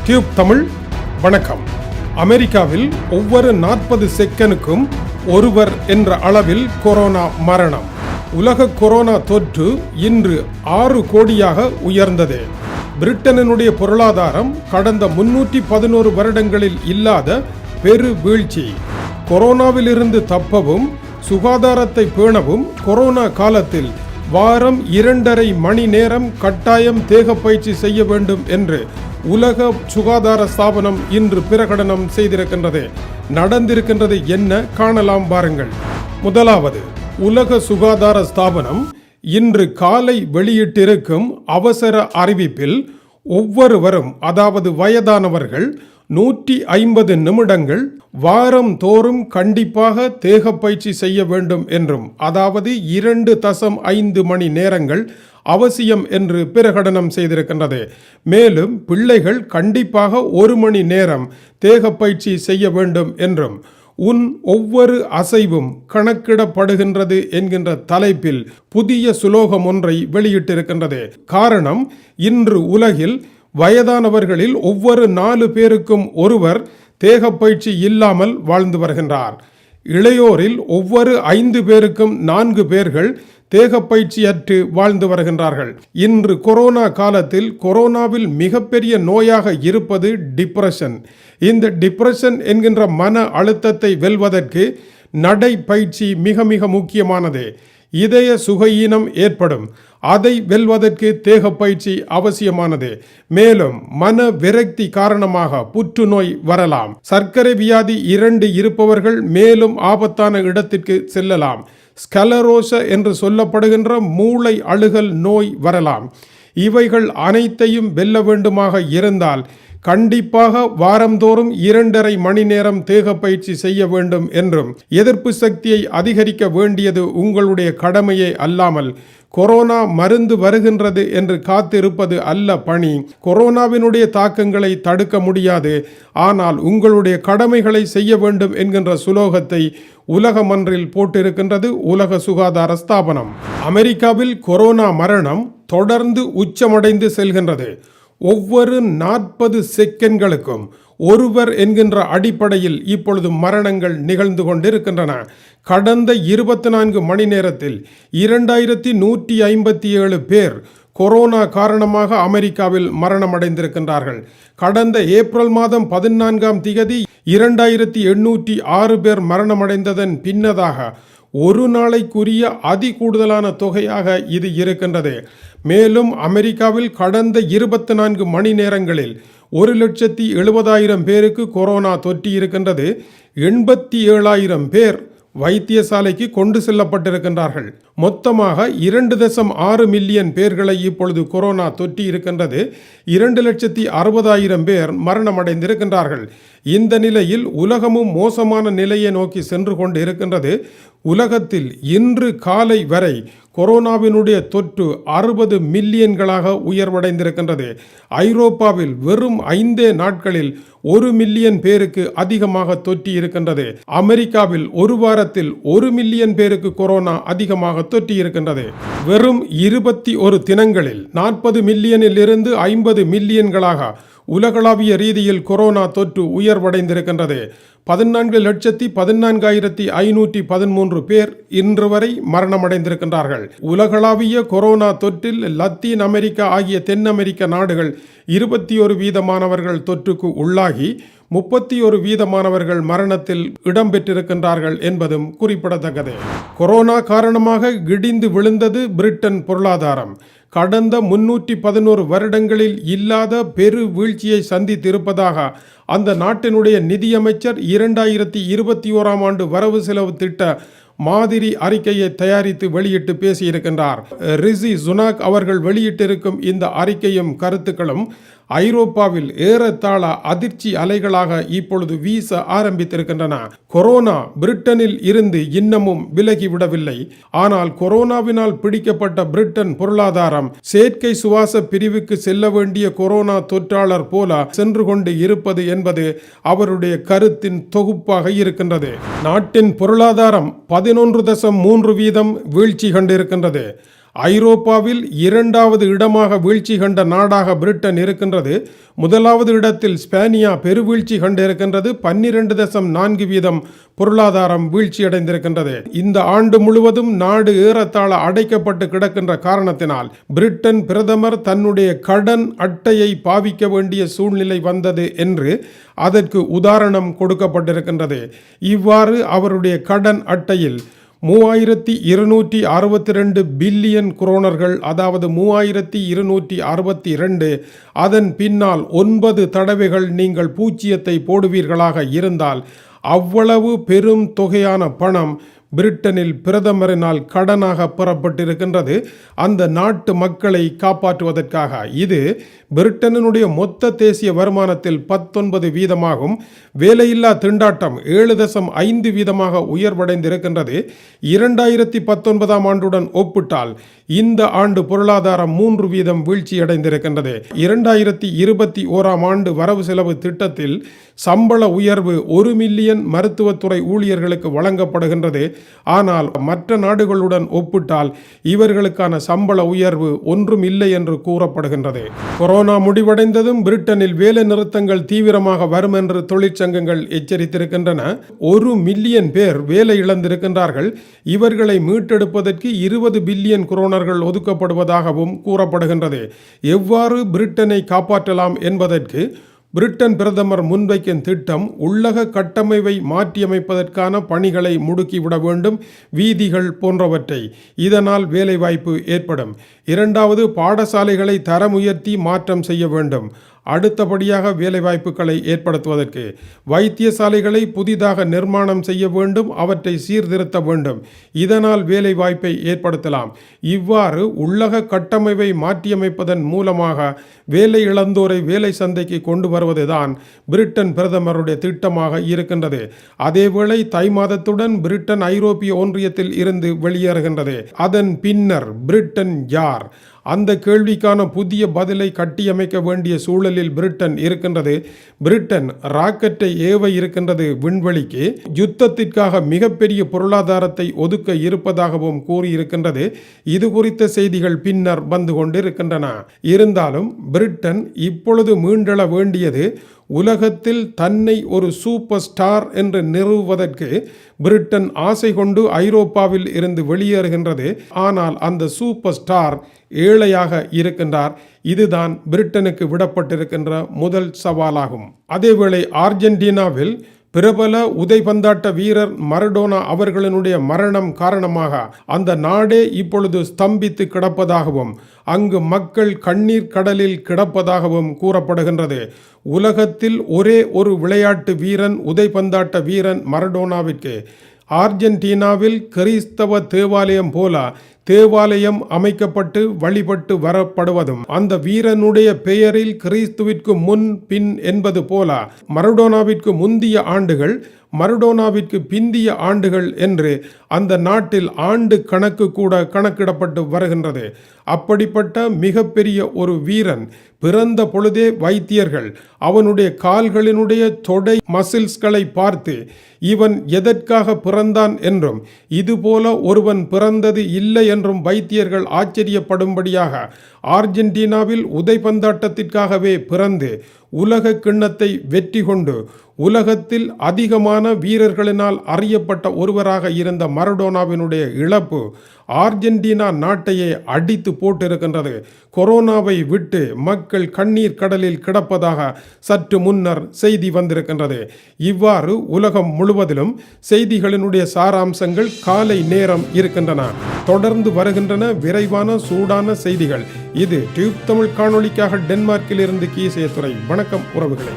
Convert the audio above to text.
Tube Tamil வணக்கம். அமெரிக்காவில் ஒவ்வொரு 40 செகண்டுக்கும் ஒருவர் என்ற அளவில் கொரோனா மரணம். உலக கொரோனா தொற்று இன்று 6 கோடியாக உயர்ந்தது. பிரிட்டனினுடைய பொருளாதாரம் கடந்த 311 வருடங்களில் இல்லாத பெரு வீழ்ச்சி. கொரோனாவிலிருந்து தப்பவும் சுகாதாரத்தை பேணவும் கொரோனா காலத்தில் வாரம் 2.5 மணி நேரம் கட்டாயம் தேகப்பயிற்சி செய்ய வேண்டும் என்று உலக சுகாதார ஸ்தாபனம் இன்று பிரகடனம் செய்திருக்கின்றது. நடந்திருக்கின்றது என்ன காணலாம் பாருங்கள். முதலாவது, உலக சுகாதார ஸ்தாபனம் இன்று காலை வெளியிட்டிருக்கும் அவசர அறிவிப்பில் ஒவ்வொருவரும், அதாவது வயதானவர்கள் 150 நிமிடங்கள் வாரம் தோறும் கண்டிப்பாக தேகப்பயிற்சி செய்ய வேண்டும் என்றும், அதாவது 2.5 மணி நேரங்கள் அவசியம் என்று பிரகடனம் செய்திருக்கின்றது. மேலும் பிள்ளைகள் கண்டிப்பாக 1 மணி நேரம் தேகப்பயிற்சி செய்ய வேண்டும் என்றும், உன் ஒவ்வொரு அசைவும் கணக்கிடப்படுகின்றது என்கின்ற தலைப்பில் புதிய சுலோகம் ஒன்றை வெளியிட்டிருக்கின்றது. காரணம், இன்று உலகில் வயதானவர்களில் ஒவ்வொரு 4 பேருக்கும் ஒருவர் தேகப்பயிற்சி இல்லாமல் வாழ்ந்து வருகின்றார். இளையோரில் ஒவ்வொரு 5 பேருக்கும் 4 பேர்கள் தேகப்பயிற்சியற்று வாழ்ந்து வருகின்றார்கள். இன்று கொரோனா காலத்தில் கொரோனாவில் மிகப்பெரிய நோயாக இருப்பது டிப்ரெஷன். இந்த டிப்ரெஷன் என்கின்ற மன அழுத்தத்தை வெல்வதற்கு நடைப்பயிற்சி மிக மிக முக்கியமானது. இதய சுகஈனம் ஏற்படும், அதை வெல்வதற்கு தேகப்பயிற்சி அவசியமானது. மேலும் மன விரக்தி காரணமாக புற்றுநோய் வரலாம். சர்க்கரை வியாதி 2 இருப்பவர்கள் மேலும் ஆபத்தான இடத்திற்கு செல்லலாம். ஸ்கலரோச என்று சொல்லப்படுகின்ற மூளை அழுகல் நோய் வரலாம். இவைகள் அனைத்தையும் வெல்ல வேண்டுமாக இருந்தால் கண்டிப்பாக வாரந்தோறும் 2.5 மணி நேரம் தேகப்பயிற்சி செய்ய வேண்டும் என்றும், எதிர்ப்பு சக்தியை அதிகரிக்க வேண்டியது உங்களுடைய கடமையே அல்லாமல் கொரோனா மருந்து வருகின்றது என்று காத்திருப்பது அல்ல பணி. கொரோனாவினுடைய தாக்கங்களை தடுக்க முடியாது, ஆனால் உங்களுடைய கடமைகளை செய்ய வேண்டும் என்கின்ற சுலோகத்தை உலக மன்றில் போட்டிருக்கின்றது உலக சுகாதார ஸ்தாபனம். அமெரிக்காவில் கொரோனா மரணம் தொடர்ந்து உச்சமடைந்து செல்கின்றது. ஒவ்வொரு 40 செகண்ட்களுக்கும் ஒருவர் என்கின்ற அடிப்படையில் இப்பொழுது மரணங்கள் நிகழ்ந்து கொண்டிருக்கின்றன. கடந்த 24 மணி நேரத்தில் 2157 பேர் கொரோனா காரணமாக அமெரிக்காவில் மரணமடைந்திருக்கின்றார்கள். கடந்த ஏப்ரல் மாதம் 14ஆம் தேதி 2806 பேர் மரணமடைந்ததன் பின்னதாக ஒரு நாளைக்குரிய அதி கூடுதலான தொகையாக இது இருக்கின்றது. மேலும் அமெரிக்காவில் கடந்த 24 மணி நேரங்களில் 1,70,000 பேருக்கு கொரோனா தொற்றி இருக்கின்றது. 87,000 பேர் வைத்தியசாலைக்கு கொண்டு செல்லப்பட்டிருக்கின்றார்கள். மொத்தமாக 2.6 மில்லியன் பேர்களை இப்பொழுது கொரோனா தொற்றி இருக்கின்றது. 2,60,000 பேர் மரணமடைந்திருக்கின்றார்கள். இந்த நிலையில் உலகமும் மோசமான நிலையை நோக்கி சென்று கொண்டு இருக்கின்றது. உலகத்தில் இன்று காலை வரை கொரோனாவினுடைய தொற்று 60 மில்லியன்களாக உயர்வடைந்திருக்கின்றது. ஐரோப்பாவில் வெறும் 5 நாட்களில் 1 மில்லியன் பேருக்கு அதிகமாக தொற்றி இருக்கின்றது. அமெரிக்காவில் ஒரு வாரத்தில் 1 மில்லியன் பேருக்கு கொரோனா அதிகமாக தொற்றி இருக்கின்றது. வெறும் 21 தினங்களில் 40 மில்லியனில் இருந்து 50 மில்லியன்களாக உலகளாவிய ரீதியில் கொரோனா தொற்று உயர்வடைந்திருக்கின்றது. 14,14,513 பேர் இன்று வரை மரணமடைந்திருக்கின்றார்கள். உலகளாவிய கொரோனா தொற்றில் லத்தீன் அமெரிக்கா ஆகிய தென் அமெரிக்க நாடுகள் 21% தொற்றுக்கு உள்ளாகி 31% மரணத்தில் இடம்பெற்றிருக்கின்றார்கள் என்பதும் குறிப்பிடத்தக்கது. கொரோனா காரணமாக இடிந்து விழுந்தது பிரிட்டன் பொருளாதாரம். கடந்த 311 வருடங்களில் இல்லாத பெரு வீழ்ச்சியை சந்தித்திருப்பதாக அந்த நாட்டினுடைய நிதியமைச்சர் 2021ஆம் ஆண்டு வரவு செலவு திட்ட மாதிரி அறிக்கையை தயாரித்து வெளியிட்டு பேசியிருக்கின்றார். ரிஷி சுனாக் அவர்கள் வெளியிட்டிருக்கும் இந்த அறிக்கையும் கருத்துக்களும் ஐரோப்பாவில் ஏறத்தாழ அதிர்ச்சி அலைகளாக இப்பொழுது வீச ஆரம்பித்திருக்கின்றன. கொரோனா பிரிட்டனில் இருந்து இன்னமும் விலகிவிடவில்லை. ஆனால் கொரோனாவினால் பிடிக்கப்பட்ட பிரிட்டன் பொருளாதாரம் செயற்கை சுவாச பிரிவுக்கு செல்ல வேண்டிய கொரோனா தொற்றாளர் போல சென்று கொண்டு இருப்பது என்பது அவருடைய கருத்தின் தொகுப்பாக இருக்கின்றது. நாட்டின் பொருளாதாரம் 11.3% வீழ்ச்சி கண்டிருக்கின்றது. ஐரோப்பாவில் 2வது இடமாக வீழ்ச்சி கண்ட நாடாக பிரிட்டன் இருக்கின்றது. 1வது இடத்தில் ஸ்பானியா பெருவீழ்ச்சி கண்டிருக்கின்றது. 12.4% பொருளாதாரம் வீழ்ச்சியடைந்திருக்கின்றது. இந்த ஆண்டு முழுவதும் நாடு ஏறத்தாழ அடைக்கப்பட்டு கிடக்கின்ற காரணத்தினால் பிரிட்டன் பிரதமர் தன்னுடைய கடன் அட்டையை பாவிக்க வேண்டிய சூழ்நிலை வந்தது என்று அதற்கு உதாரணம் கொடுக்கப்பட்டிருக்கின்றது. இவ்வாறு அவருடைய கடன் அட்டையில் 3262 பில்லியன் குரோனர்கள், அதாவது 3262, அதன் பின்னால் 9 தடவைகள் நீங்கள் பூஜ்ஜியத்தை போடுவீர்களாக இருந்தால் அவ்வளவு பெரும் தொகையான பணம் பிரிட்டனில் பிரதமரினால் கடனாக பெறப்பட்டிருக்கின்றது அந்த நாட்டு மக்களை காப்பாற்றுவதற்காக. இது பிரிட்டனுடைய மொத்த தேசிய வருமானத்தில் 19%. வேலையில்லா திண்டாட்டம் 7.5% உயர்வடைந்திருக்கின்றது. 2019 ஆண்டுடன் ஒப்பிட்டால் இந்த ஆண்டு பொருளாதாரம் 3% வீழ்ச்சியடைந்திருக்கின்றது. 2021 ஆண்டு வரவு செலவு திட்டத்தில் சம்பள உயர்வு 1 மில்லியன் மருத்துவத்துறை ஊழியர்களுக்கு வழங்கப்படுகின்றது. ஆனால் மற்ற நாடுகளுடன் ஒப்பிட்டால் இவர்களுக்கான சம்பள உயர்வு ஒன்றும் இல்லை என்று கூறப்படுகின்றது. கொரோனா முடிவடைந்ததும் பிரிட்டனில் வேலை நிறுத்தங்கள் தீவிரமாக வரும் என்று தொழிற்சங்கங்கள் எச்சரித்திருக்கின்றன. 1 மில்லியன் பேர் வேலை இழந்திருக்கின்றார்கள். இவர்களை மீட்டெடுப்பதற்கு 20 பில்லியன் குரோனர்கள் ஒதுக்கப்படுவதாகவும் கூறப்படுகின்றது. எவ்வாறு பிரிட்டனை காப்பாற்றலாம் என்பதற்கு பிரிட்டன் பிரதமர் முன்வைக்கும் திட்டம் உள்ளக கட்டமைப்பை மாற்றியமைப்பதற்கான பணிகளை முடுக்கிவிட வேண்டும், வீதிகள் போன்றவற்றை. இதனால் வேலைவாய்ப்பு ஏற்படும். 2வது, பாடசாலைகளை தரம் உயர்த்தி மாற்றம் செய்ய வேண்டும். அடுத்தபடியாக வேலைவாய்ப்புகளை ஏற்படுத்துவதற்கு வைத்தியசாலைகளை புதிதாக நிர்மாணம் செய்ய வேண்டும், அவற்றை சீர்திருத்த வேண்டும். இதனால் வேலைவாய்ப்பை ஏற்படுத்தலாம். இவ்வாறு உள்ளக கட்டமைப்பை மாற்றியமைப்பதன் மூலமாக வேலை இழந்தோரை வேலை சந்தைக்கு கொண்டு வருவதுதான் பிரிட்டன் பிரதமருடைய திட்டமாக இருக்கின்றது. அதேவேளை தை மாதத்துடன் பிரிட்டன் ஐரோப்பிய ஒன்றியத்தில் இருந்து வெளியேறுகின்றது. அதன் பின்னர் பிரிட்டன் யார்? அந்த கேள்விக்கான புதிய பதிலை கட்டியமைக்க வேண்டிய சூழலில் பிரிட்டன் இருக்கின்றது. பிரிட்டன் ராக்கெட்டை ஏவ இருக்கின்றது விண்வெளிக்கு. யுத்தத்திற்காக மிகப்பெரிய பொருளாதாரத்தை ஒதுக்க இருப்பதாகவும் கூறியிருக்கின்றது. இது குறித்த செய்திகள் பின்னர் வந்து கொண்டிருக்கின்றன. இருந்தாலும் பிரிட்டன் இப்பொழுது மீண்டெழ வேண்டியது உலகத்தில் தன்னை ஒரு சூப்பர் ஸ்டார் என்று நிறுவுவதற்கு பிரிட்டன் ஆசை கொண்டு ஐரோப்பாவில் இருந்து வெளியேறுகின்றது. ஆனால் அந்த சூப்பர் ஸ்டார் ஏழையாக இருக்கின்றார். இதுதான் பிரிட்டனுக்கு விடப்பட்டிருக்கின்ற முதல் சவாலாகும். அதேவேளை அர்ஜென்டினாவில் பிரபல உதைபந்தாட்ட வீரர் மரடோனா அவர்களினுடைய மரணம் காரணமாக அந்த நாடே இப்பொழுது ஸ்தம்பித்து கிடப்பதாகவும் அங்கு மக்கள் கண்ணீர் கடலில் கிடப்பதாகவும் கூறப்படுகின்றது. உலகத்தில் ஒரே ஒரு விளையாட்டு வீரன், உதைபந்தாட்ட வீரன் மரடோனாவிற்கு அர்ஜென்டினாவில் கிறிஸ்தவ தேவாலயம் போல தேவாலயம் அமைக்கப்பட்டு வழிபட்டு வரப்படுவதும் அந்த வீரனுடைய பெயரில் கிறிஸ்துவிற்கு முன் பின் என்பது போல மரடோனாவிற்கு முந்திய ஆண்டுகள், மரடோனாவிற்கு பிந்திய ஆண்டுகள் என்று அந்த நாட்டில் ஆண்டு கணக்கு கூட கணக்கிடப்பட்டு வருகின்றது. அப்படிப்பட்ட மிகப்பெரிய ஒரு வீரன் பிறந்த பொழுதே வைத்தியர்கள் அவனுடைய கால்களினுடைய தொடை மசில்ஸ்களை பார்த்து இவன் எதற்காக பிறந்தான் என்றும் இதுபோல ஒருவன் பிறந்தது இல்லை என்றும் வைத்தியர்கள் ஆச்சரியப்படும்படியாக அர்ஜென்டினாவில் உதைபந்தாட்டத்திற்காகவே பிறந்து உலக கிண்ணத்தை வெற்றி கொண்டு உலகத்தில் அதிகமான வீரர்களினால் அறியப்பட்ட ஒருவராக இருந்த மரடோனாவினுடைய இழப்பு அர்ஜென்டினா நாட்டையே அடித்து போட்டிருக்கின்றது. கொரோனாவை விட்டு மக்கள் கண்ணீர் கடலில் கிடப்பதாக சற்று முன்னர் செய்தி வந்திருக்கின்றது. இவ்வாறு உலகம் முழுவதிலும் செய்திகளினுடைய சாராம்சங்கள் காலை நேரம் இருக்கின்றன. தொடர்ந்து வருகின்றன விரைவான சூடான செய்திகள். இது டியூப் தமிழ் காணொளிக்காக டென்மார்க்கில் இருந்து கீசேத்துறை. வணக்கம் உறவுகளே.